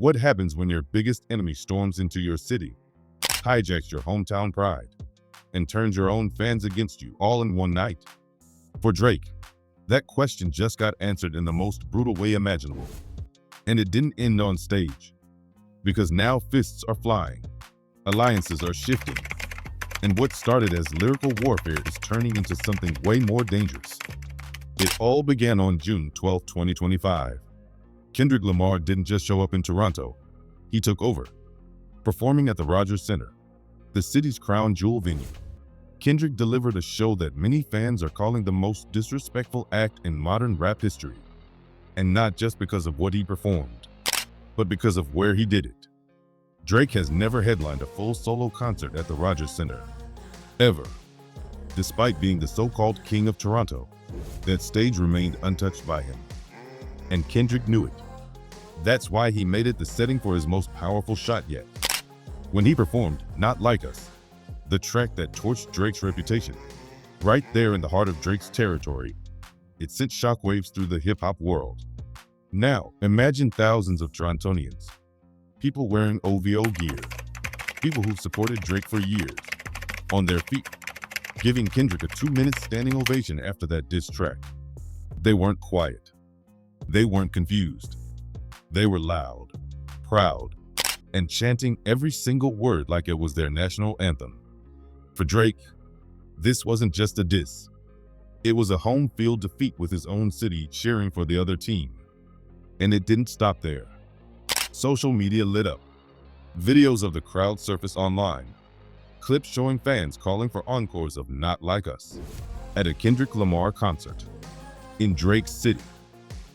What happens when your biggest enemy storms into your city, hijacks your hometown pride, and turns your own fans against you all in one night? For Drake, that question just got answered in the most brutal way imaginable. And it didn't end on stage, because now fists are flying, alliances are shifting, and what started as lyrical warfare is turning into something way more dangerous. It all began on June 12, 2025. Kendrick Lamar didn't just show up in Toronto, he took over, performing at the Rogers Center, the city's crown jewel venue. Kendrick delivered a show that many fans are calling the most disrespectful act in modern rap history. And not just because of what he performed, but because of where he did it. Drake has never headlined a full solo concert at the Rogers Center, ever. Despite being the so-called King of Toronto, that stage remained untouched by him. And Kendrick knew it. That's why he made it the setting for his most powerful shot yet. When he performed Not Like Us, the track that torched Drake's reputation, right there in the heart of Drake's territory, it sent shockwaves through the hip-hop world. Now, imagine thousands of Torontonians, people wearing OVO gear, people who've supported Drake for years, on their feet, giving Kendrick a 2-minute standing ovation after that diss track. They weren't quiet. They weren't confused. They were loud, proud, and chanting every single word like it was their national anthem. For Drake, this wasn't just a diss. It was a home field defeat with his own city cheering for the other team. And it didn't stop there. Social media lit up. Videos of the crowd surfaced online. Clips showing fans calling for encores of Not Like Us at a Kendrick Lamar concert in Drake's city.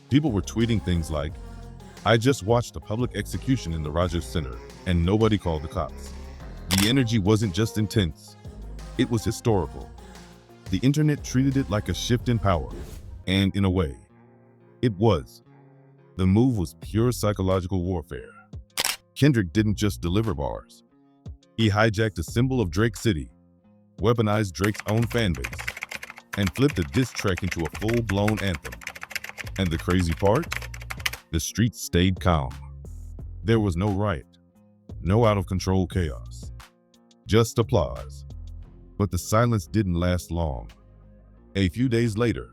People were tweeting things like, "I just watched a public execution in the Rogers Center and nobody called the cops." The energy wasn't just intense, it was historical. The internet treated it like a shift in power, and in a way, it was. The move was pure psychological warfare. Kendrick didn't just deliver bars. He hijacked a symbol of Drake City, weaponized Drake's own fanbase, and flipped a diss track into a full-blown anthem. And the crazy part? The streets stayed calm. There was no riot, no out-of-control chaos, just applause. But the silence didn't last long. A few days later,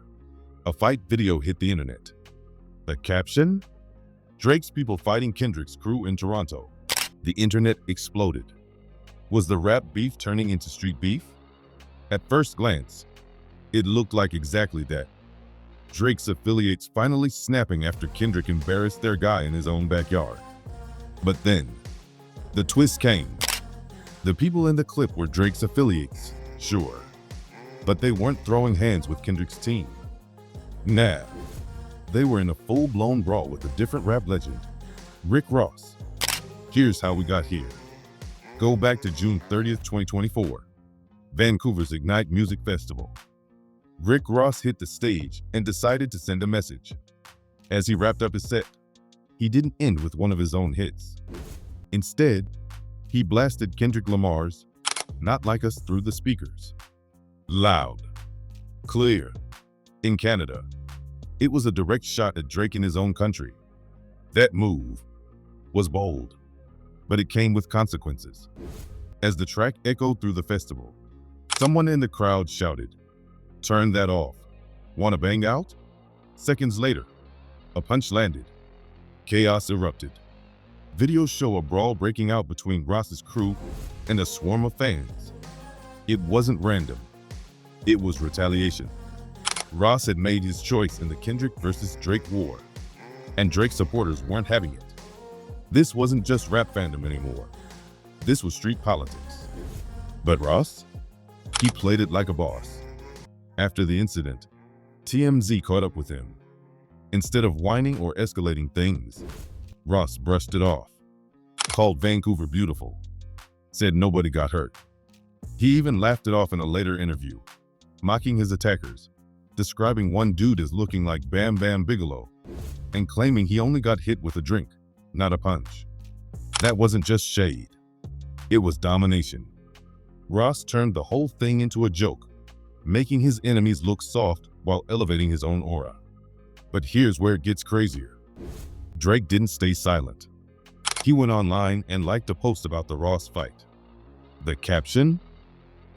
a fight video hit the internet. The caption? Drake's people fighting Kendrick's crew in Toronto. The internet exploded. Was the rap beef turning into street beef? At first glance, it looked like exactly that. Drake's affiliates finally snapping after Kendrick embarrassed their guy in his own backyard. But then, the twist came. The people in the clip were Drake's affiliates, sure, but they weren't throwing hands with Kendrick's team. Nah, they were in a full-blown brawl with a different rap legend, Rick Ross. Here's how we got here. Go back to June 30th, 2024, Vancouver's Ignite Music Festival. Rick Ross hit the stage and decided to send a message. As he wrapped up his set, he didn't end with one of his own hits. Instead, he blasted Kendrick Lamar's Not Like Us through the speakers. Loud, clear. In Canada, it was a direct shot at Drake in his own country. That move was bold, but it came with consequences. As the track echoed through the festival, someone in the crowd shouted, "Turn that off. Wanna bang out?" Seconds later, a punch landed. Chaos erupted. Videos show a brawl breaking out between Ross's crew and a swarm of fans. It wasn't random. It was retaliation. Ross had made his choice in the Kendrick versus Drake war, and Drake supporters weren't having it. This wasn't just rap fandom anymore. This was street politics. But Ross? He played it like a boss. After the incident, TMZ caught up with him. Instead of whining or escalating things, Ross brushed it off, called Vancouver beautiful, said nobody got hurt. He even laughed it off in a later interview, mocking his attackers, describing one dude as looking like Bam Bam Bigelow, and claiming he only got hit with a drink, not a punch. That wasn't just shade. It was domination. Ross turned the whole thing into a joke, making his enemies look soft while elevating his own aura. But here's where it gets crazier. Drake didn't stay silent. He went online and liked a post about the Ross fight. The caption?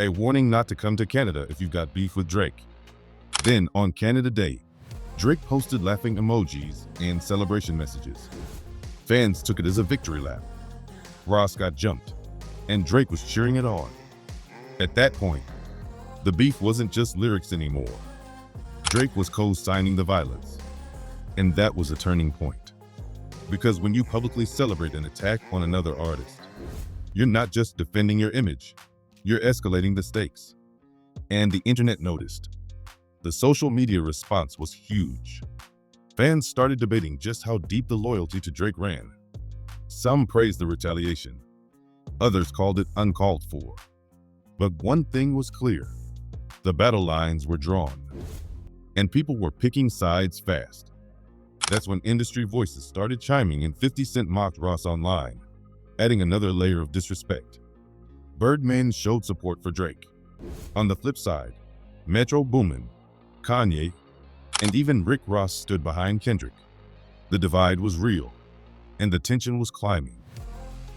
A warning not to come to Canada if you've got beef with Drake. Then, on Canada Day, Drake posted laughing emojis and celebration messages. Fans took it as a victory lap. Ross got jumped, and Drake was cheering it on. At that point, the beef wasn't just lyrics anymore. Drake was co-signing the violence. And that was a turning point. Because when you publicly celebrate an attack on another artist, you're not just defending your image, you're escalating the stakes. And the internet noticed. The social media response was huge. Fans started debating just how deep the loyalty to Drake ran. Some praised the retaliation. Others called it uncalled for. But one thing was clear. The battle lines were drawn. And people were picking sides fast. That's when industry voices started chiming and 50 Cent mocked Ross online, adding another layer of disrespect. Birdman showed support for Drake. On the flip side, Metro Boomin, Kanye, and even Rick Ross stood behind Kendrick. The divide was real, and the tension was climbing.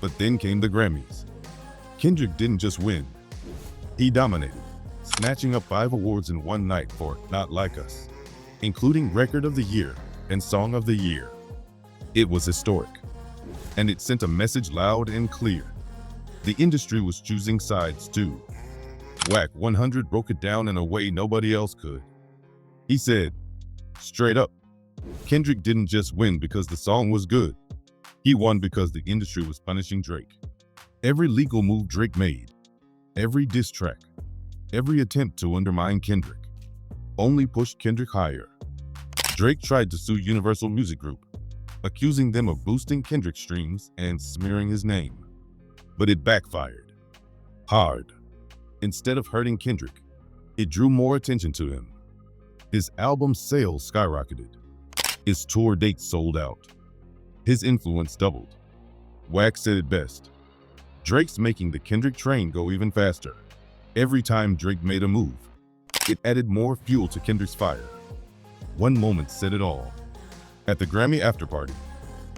But then came the Grammys. Kendrick didn't just win. He dominated, snatching up 5 awards in one night for Not Like Us, including Record of the Year and Song of the Year. It was historic, and it sent a message loud and clear. The industry was choosing sides too. Whack 100 broke it down in a way nobody else could. He said, straight up, Kendrick didn't just win because the song was good. He won because the industry was punishing Drake. Every legal move Drake made, every diss track, every attempt to undermine Kendrick, only pushed Kendrick higher. Drake tried to sue Universal Music Group, accusing them of boosting Kendrick's streams and smearing his name. But it backfired. Hard. Instead of hurting Kendrick, it drew more attention to him. His album sales skyrocketed. His tour dates sold out. His influence doubled. Wack said it best. Drake's making the Kendrick train go even faster. Every time Drake made a move, it added more fuel to Kendrick's fire. One moment said it all. At the Grammy afterparty,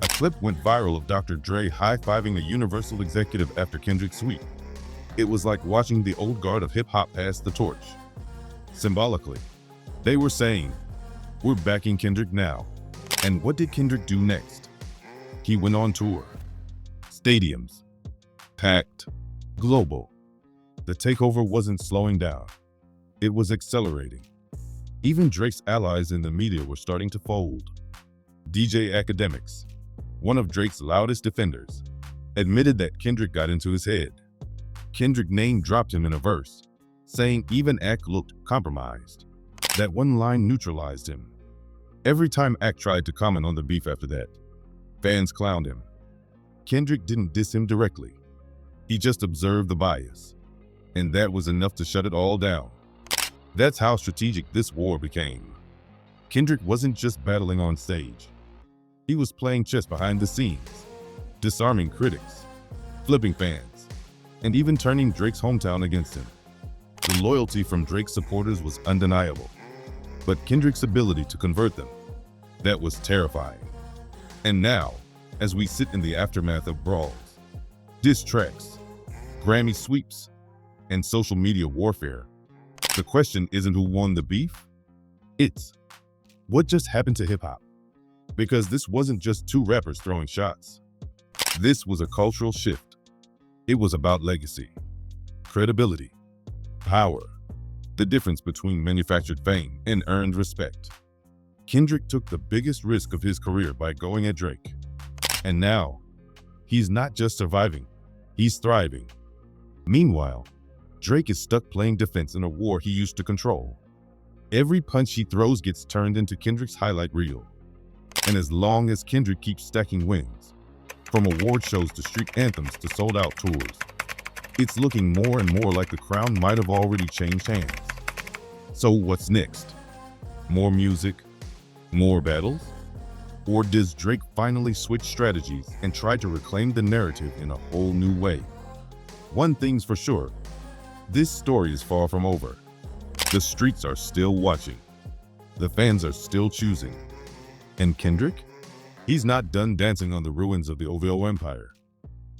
a clip went viral of Dr. Dre high-fiving a Universal executive after Kendrick's sweep. It was like watching the old guard of hip-hop pass the torch. Symbolically, they were saying, we're backing Kendrick now. And what did Kendrick do next? He went on tour. Stadiums. Packed. Global. The takeover wasn't slowing down. It was accelerating. Even Drake's allies in the media were starting to fold. DJ Academics, one of Drake's loudest defenders, admitted that Kendrick got into his head. Kendrick name-dropped him in a verse, saying even Ack looked compromised. That one line neutralized him. Every time Ack tried to comment on the beef after that, fans clowned him. Kendrick didn't diss him directly. He just observed the bias. And that was enough to shut it all down. That's how strategic this war became. Kendrick wasn't just battling on stage. He was playing chess behind the scenes, disarming critics, flipping fans, and even turning Drake's hometown against him. The loyalty from Drake's supporters was undeniable, but Kendrick's ability to convert them, that was terrifying. And now, as we sit in the aftermath of brawls, diss tracks, Grammy sweeps, and social media warfare, the question isn't who won the beef, it's what just happened to hip-hop? Because this wasn't just two rappers throwing shots. This was a cultural shift. It was about legacy, credibility, power, the difference between manufactured fame and earned respect. Kendrick took the biggest risk of his career by going at Drake. And now, he's not just surviving, he's thriving. Meanwhile, Drake is stuck playing defense in a war he used to control. Every punch he throws gets turned into Kendrick's highlight reel. And as long as Kendrick keeps stacking wins, from award shows to street anthems to sold-out tours, it's looking more and more like the crown might have already changed hands. So what's next? More music? More battles? Or does Drake finally switch strategies and try to reclaim the narrative in a whole new way? One thing's for sure, this story is far from over. The streets are still watching. The fans are still choosing. And Kendrick? He's not done dancing on the ruins of the OVO Empire.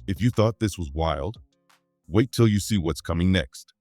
If you thought this was wild, wait till you see what's coming next.